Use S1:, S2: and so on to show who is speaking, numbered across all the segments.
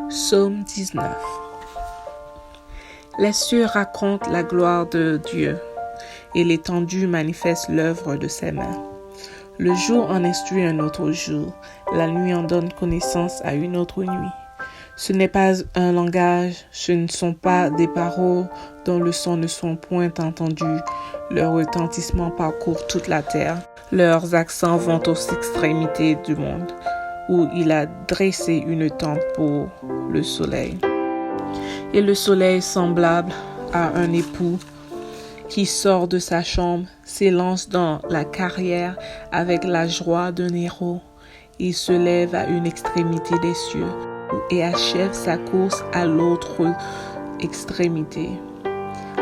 S1: Psaume 19. Les cieux racontent la gloire de Dieu, et l'étendue manifeste l'œuvre de ses mains. Le jour en instruit un autre jour, la nuit en donne connaissance à une autre nuit. Ce n'est pas un langage, ce ne sont pas des paroles dont le son ne sont point entendus. Leur retentissement parcourt toute la terre. Leurs accents vont aux extrémités du monde, où il a dressé une tente pour le soleil. Et le soleil, semblable à un époux qui sort de sa chambre, s'élance dans la carrière avec la joie d'un héros. Il se lève à une extrémité des cieux et achève sa course à l'autre extrémité.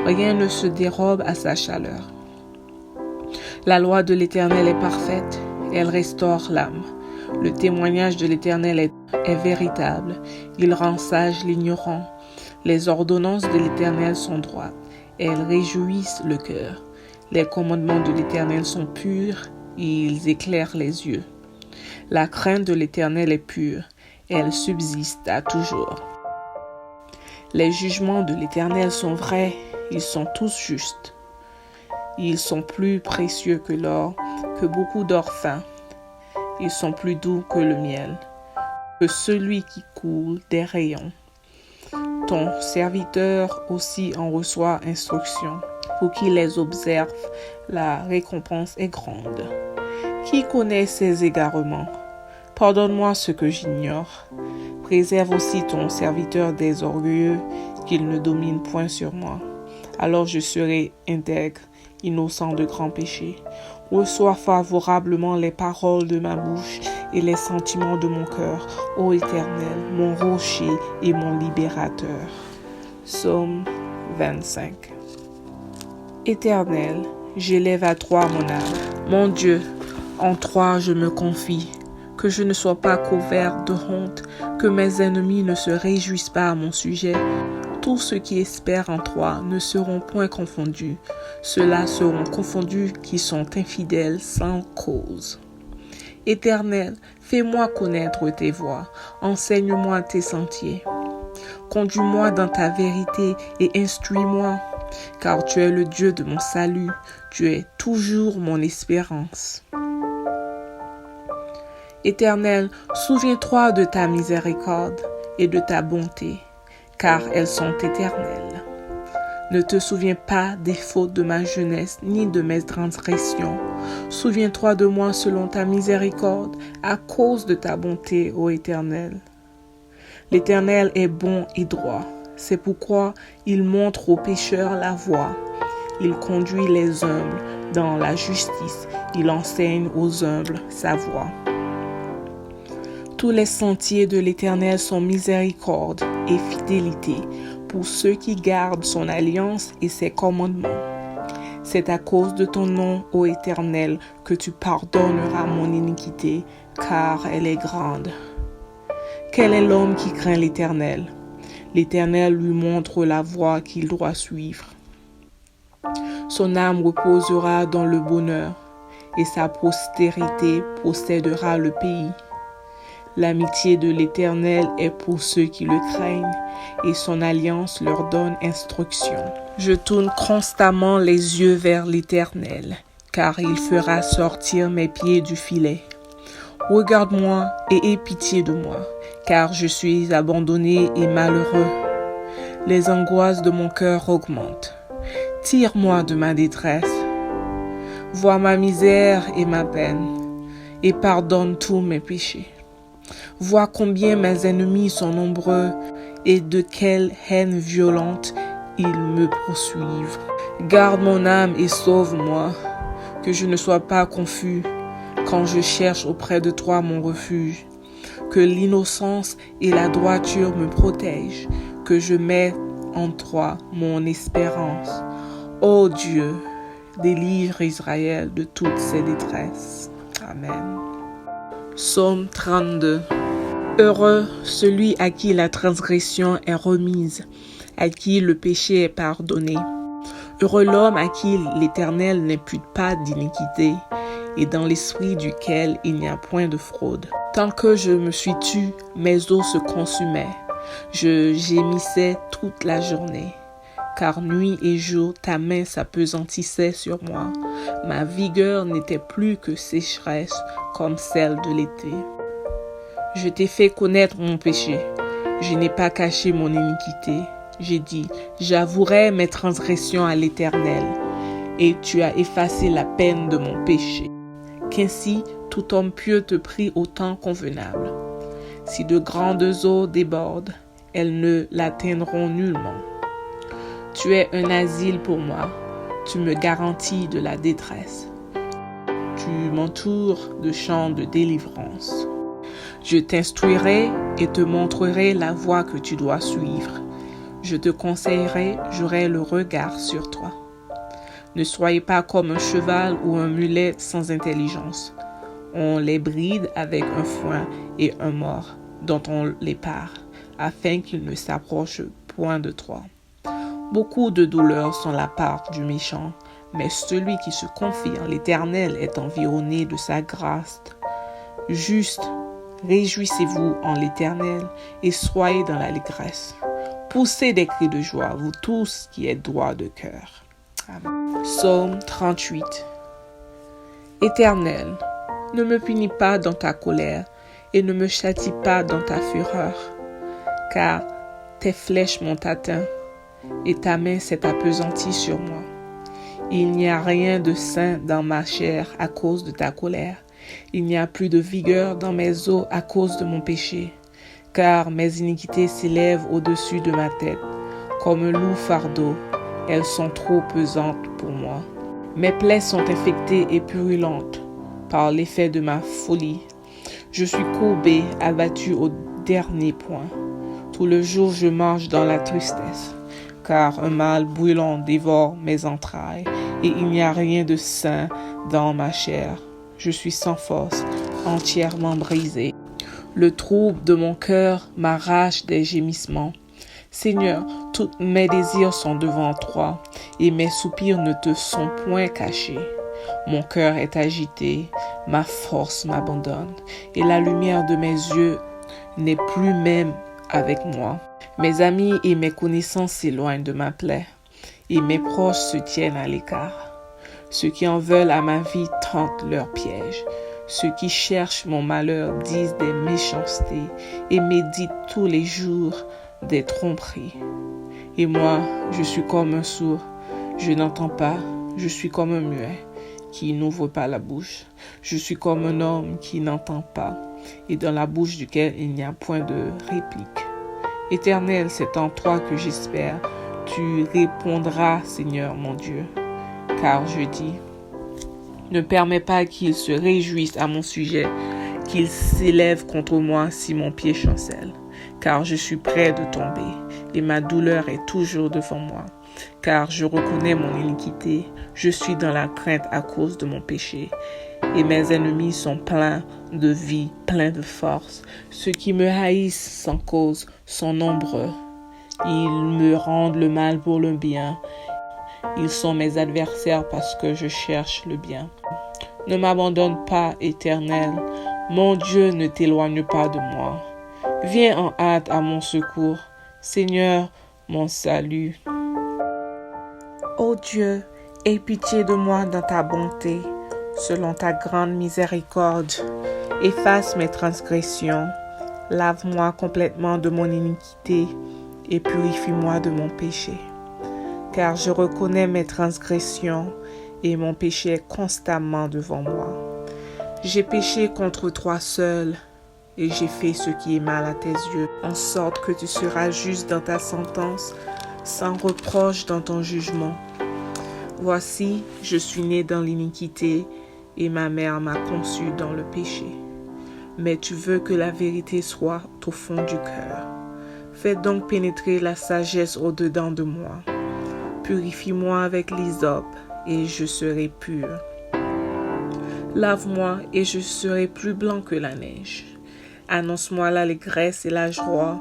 S1: Rien ne se dérobe à sa chaleur. La loi de l'Éternel est parfaite, elle restaure l'âme. Le témoignage de l'Éternel est véritable, il rend sage l'ignorant. Les ordonnances de l'Éternel sont droites, elles réjouissent le cœur. Les commandements de l'Éternel sont purs, ils éclairent les yeux. La crainte de l'Éternel est pure, elle subsiste à toujours. Les jugements de l'Éternel sont vrais, ils sont tous justes. Ils sont plus précieux que l'or, que beaucoup d'or fin. Ils sont plus doux que le miel, que celui qui coule des rayons. Ton serviteur aussi en reçoit instruction. Pour qui les observe, la récompense est grande. Qui connaît ses égarements? Pardonne-moi ce que j'ignore. Préserve aussi ton serviteur des orgueilleux, qu'il ne domine point sur moi. Alors je serai intègre, innocent de grands péchés. Reçois favorablement les paroles de ma bouche et les sentiments de mon cœur, ô Éternel, mon rocher et mon libérateur. Psaume 25. Éternel, j'élève à toi mon âme. Mon Dieu, en toi je me confie. Que je ne sois pas couvert de honte, que mes ennemis ne se réjouissent pas à mon sujet. Tous ceux qui espèrent en toi ne seront point confondus. Ceux-là seront confondus qui sont infidèles sans cause. Éternel, fais-moi connaître tes voies, enseigne-moi tes sentiers. Conduis-moi dans ta vérité et instruis-moi, car tu es le Dieu de mon salut, tu es toujours mon espérance. Éternel, souviens-toi de ta miséricorde et de ta bonté, car elles sont éternelles. Ne te souviens pas des fautes de ma jeunesse, ni de mes transgressions. Souviens-toi de moi selon ta miséricorde, à cause de ta bonté, ô Éternel. L'Éternel est bon et droit, c'est pourquoi il montre aux pécheurs la voie. Il conduit les humbles dans la justice, il enseigne aux humbles sa voie. Tous les sentiers de l'Éternel sont miséricorde et fidélité pour ceux qui gardent son alliance et ses commandements. C'est à cause de ton nom, ô Éternel, que tu pardonneras mon iniquité, car elle est grande. Quel est l'homme qui craint l'Éternel? L'Éternel lui montre la voie qu'il doit suivre. Son âme reposera dans le bonheur, et sa postérité possédera le pays. L'amitié de l'Éternel est pour ceux qui le craignent, et son alliance leur donne instruction. Je tourne constamment les yeux vers l'Éternel, car il fera sortir mes pieds du filet. Regarde-moi et aie pitié de moi, car je suis abandonné et malheureux. Les angoisses de mon cœur augmentent. Tire-moi de ma détresse. Vois ma misère et ma peine, et pardonne tous mes péchés. Vois combien mes ennemis sont nombreux et de quelle haine violente ils me poursuivent. Garde mon âme et sauve-moi, que je ne sois pas confus quand je cherche auprès de toi mon refuge. Que l'innocence et la droiture me protègent, que je mette en toi mon espérance. Ô Dieu, délivre Israël de toutes ses détresses. Amen. Psaume 32. Heureux celui à qui la transgression est remise, à qui le péché est pardonné. Heureux l'homme à qui l'Éternel n'impute pas d'iniquité, et dans l'esprit duquel il n'y a point de fraude. Tant que je me suis tu, mes os se consumaient. Je gémissais toute la journée, car nuit et jour ta main s'appesantissait sur moi. Ma vigueur n'était plus que sécheresse comme celle de l'été. Je t'ai fait connaître mon péché. Je n'ai pas caché mon iniquité. J'ai dit, j'avouerai mes transgressions à l'Éternel, et tu as effacé la peine de mon péché. Qu'ainsi tout homme pieux te prie au temps convenable. Si de grandes eaux débordent, elles ne l'atteindront nullement. Tu es un asile pour moi, tu me garantis de la détresse. Tu m'entoures de chants de délivrance. Je t'instruirai et te montrerai la voie que tu dois suivre. Je te conseillerai, j'aurai le regard sur toi. Ne soyez pas comme un cheval ou un mulet sans intelligence. On les bride avec un foin et un mors dont on les pare, afin qu'ils ne s'approchent point de toi. Beaucoup de douleurs sont la part du méchant, mais celui qui se confie en l'Éternel est environné de sa grâce. Juste, réjouissez-vous en l'Éternel et soyez dans l'allégresse. Poussez des cris de joie, vous tous qui êtes droits de cœur. Amen. Psaume 38. Éternel, ne me punis pas dans ta colère et ne me châtie pas dans ta fureur, car tes flèches m'ont atteint et ta main s'est appesantie sur moi. Il n'y a rien de sain dans ma chair à cause de ta colère. Il n'y a plus de vigueur dans mes os à cause de mon péché, car mes iniquités s'élèvent au-dessus de ma tête. Comme un lourd fardeau, elles sont trop pesantes pour moi. Mes plaies sont infectées et purulentes par l'effet de ma folie. Je suis courbé, abattu au dernier point. Tout le jour je marche dans la tristesse, car un mal brûlant dévore mes entrailles, et il n'y a rien de sain dans ma chair. Je suis sans force, entièrement brisé. Le trouble de mon cœur m'arrache des gémissements. Seigneur, tous mes désirs sont devant toi, et mes soupirs ne te sont point cachés. Mon cœur est agité, ma force m'abandonne, et la lumière de mes yeux n'est plus même avec moi. Mes amis et mes connaissances s'éloignent de ma plaie, et mes proches se tiennent à l'écart. Ceux qui en veulent à ma vie tentent leurs pièges. Ceux qui cherchent mon malheur disent des méchancetés et méditent tous les jours des tromperies. Et moi, je suis comme un sourd, je n'entends pas, je suis comme un muet qui n'ouvre pas la bouche. Je suis comme un homme qui n'entend pas et dans la bouche duquel il n'y a point de réplique. Éternel, c'est en toi que j'espère. Tu répondras, Seigneur mon Dieu. Car je dis, ne permets pas qu'ils se réjouissent à mon sujet, qu'ils s'élèvent contre moi si mon pied chancelle. Car je suis près de tomber, et ma douleur est toujours devant moi. Car je reconnais mon iniquité, je suis dans la crainte à cause de mon péché. Et mes ennemis sont pleins de vie, pleins de force. Ceux qui me haïssent sans cause sont nombreux. Ils me rendent le mal pour le bien. Ils sont mes adversaires parce que je cherche le bien. Ne m'abandonne pas, Éternel. Mon Dieu, ne t'éloigne pas de moi. Viens en hâte à mon secours. Seigneur, mon salut. Ô Dieu, aie pitié de moi dans ta bonté, selon ta grande miséricorde. Efface mes transgressions. Lave-moi complètement de mon iniquité et purifie-moi de mon péché. Car je reconnais mes transgressions et mon péché est constamment devant moi. J'ai péché contre toi seul et j'ai fait ce qui est mal à tes yeux, en sorte que tu seras juste dans ta sentence, sans reproche dans ton jugement. Voici, je suis né dans l'iniquité et ma mère m'a conçu dans le péché. Mais tu veux que la vérité soit au fond du cœur. Fais donc pénétrer la sagesse au-dedans de moi. Purifie-moi avec l'hysope, et je serai pur. Lave-moi, et je serai plus blanc que la neige. Annonce-moi l'allégresse et la joie,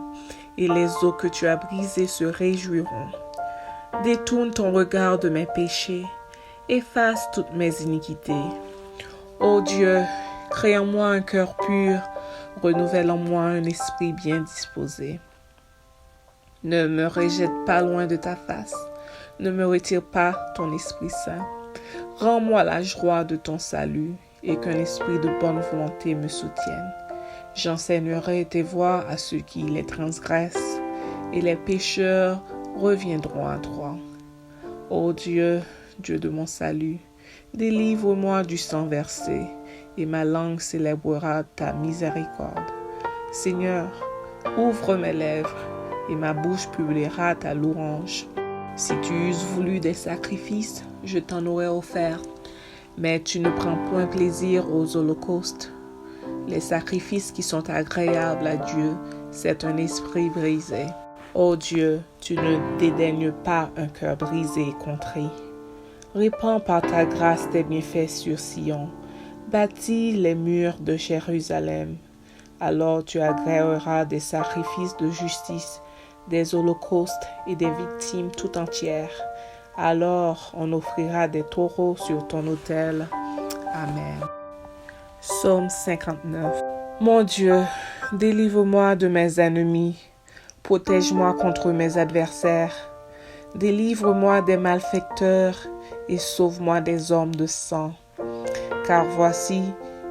S1: et les os que tu as brisés se réjouiront. Détourne ton regard de mes péchés, efface toutes mes iniquités. Ô Dieu, crée en moi un cœur pur, renouvelle en moi un esprit bien disposé. Ne me rejette pas loin de ta face. Ne me retire pas ton Esprit Saint. Rends-moi la joie de ton salut et qu'un esprit de bonne volonté me soutienne. J'enseignerai tes voies à ceux qui les transgressent et les pécheurs reviendront à toi. Ô Dieu, Dieu de mon salut, délivre-moi du sang versé et ma langue célébrera ta miséricorde. Seigneur, ouvre mes lèvres et ma bouche publiera ta louange. Si tu eusses voulu des sacrifices, je t'en aurais offert, mais tu ne prends point plaisir aux holocaustes. Les sacrifices qui sont agréables à Dieu, c'est un esprit brisé. Ô Dieu, tu ne dédaignes pas un cœur brisé et contré. Répands par ta grâce tes bienfaits sur Sion. Bâtis les murs de Jérusalem. Alors tu agréeras des sacrifices de justice, des holocaustes et des victimes tout entières. Alors on offrira des taureaux sur ton autel. Amen. Psaume 59. Mon Dieu, délivre-moi de mes ennemis. Protège-moi contre mes adversaires. Délivre-moi des malfaiteurs et sauve-moi des hommes de sang. Car voici,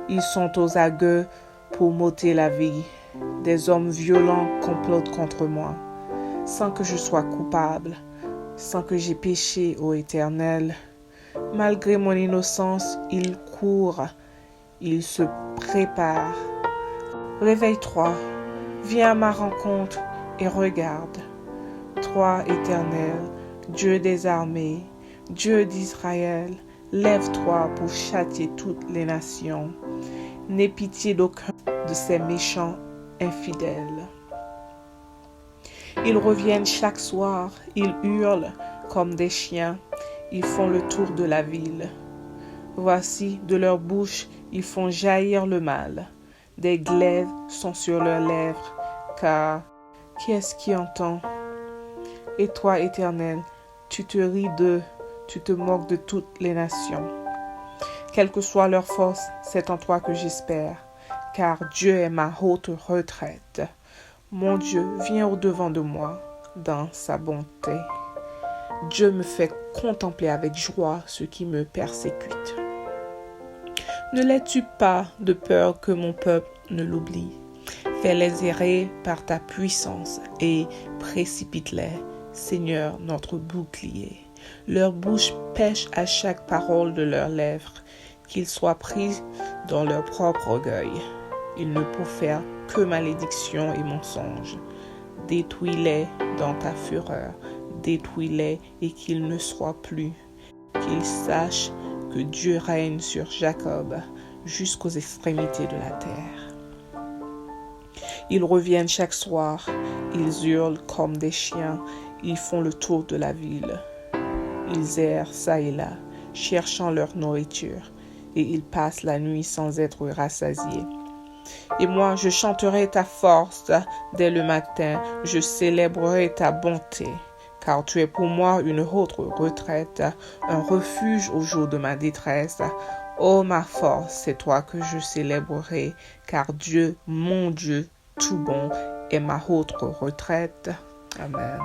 S1: ils sont aux aguets pour m'ôter la vie. Des hommes violents complotent contre moi, sans que je sois coupable, sans que j'aie péché, ô Éternel. Malgré mon innocence, ils courent, ils se préparent. Réveille-toi, viens à ma rencontre et regarde. Toi, Éternel, Dieu des armées, Dieu d'Israël, lève-toi pour châtier toutes les nations. N'aie pitié d'aucun de ces méchants infidèles. Ils reviennent chaque soir, ils hurlent comme des chiens, ils font le tour de la ville. Voici, de leur bouche, ils font jaillir le mal. Des glaives sont sur leurs lèvres, car qui est-ce qui entend? Et toi, Éternel, tu te ris d'eux, tu te moques de toutes les nations. Quelle que soit leur force, c'est en toi que j'espère, car Dieu est ma haute retraite. Mon Dieu vient au-devant de moi dans sa bonté. Dieu me fait contempler avec joie ceux qui me persécutent. Ne les tue pas de peur que mon peuple ne l'oublie. Fais-les errer par ta puissance et précipite-les, Seigneur, notre bouclier. Leur bouche pêche à chaque parole de leurs lèvres, qu'ils soient pris dans leur propre orgueil. Ils ne profèrent que malédiction et mensonges. Détruis-les dans ta fureur, détruis-les et qu'ils ne soient plus. Qu'ils sachent que Dieu règne sur Jacob jusqu'aux extrémités de la terre. Ils reviennent chaque soir, ils hurlent comme des chiens, ils font le tour de la ville. Ils errent çà et là, cherchant leur nourriture, et ils passent la nuit sans être rassasiés. Et moi, je chanterai ta force dès le matin, je célébrerai ta bonté, car tu es pour moi une haute retraite, un refuge au jour de ma détresse. Ô ma force, c'est toi que je célébrerai, car Dieu, mon Dieu, tout bon, est ma haute retraite. Amen.